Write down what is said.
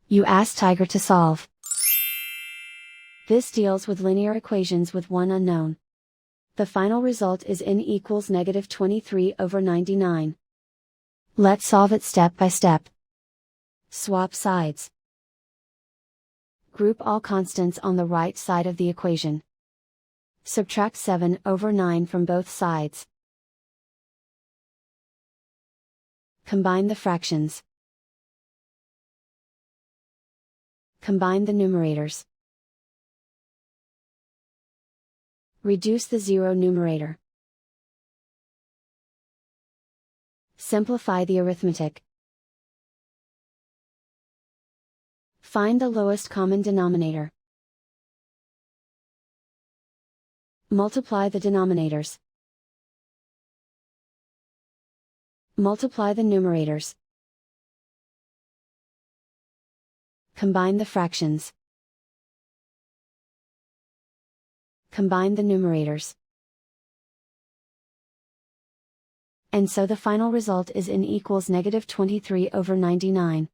You ask Tiger to solve. This deals with linear equations with one unknown. The final result is n equals -23/99. Let's solve it step by step. Swap sides. Group all constants on the right side of the equation. Subtract 7/9 from both sides. Combine the fractions. Combine the numerators. Reduce the zero numerator. Simplify the arithmetic. Find the lowest common denominator. Multiply the denominators. Multiply the numerators. Combine the fractions. Combine the numerators. And so the final result is n equals -23/99.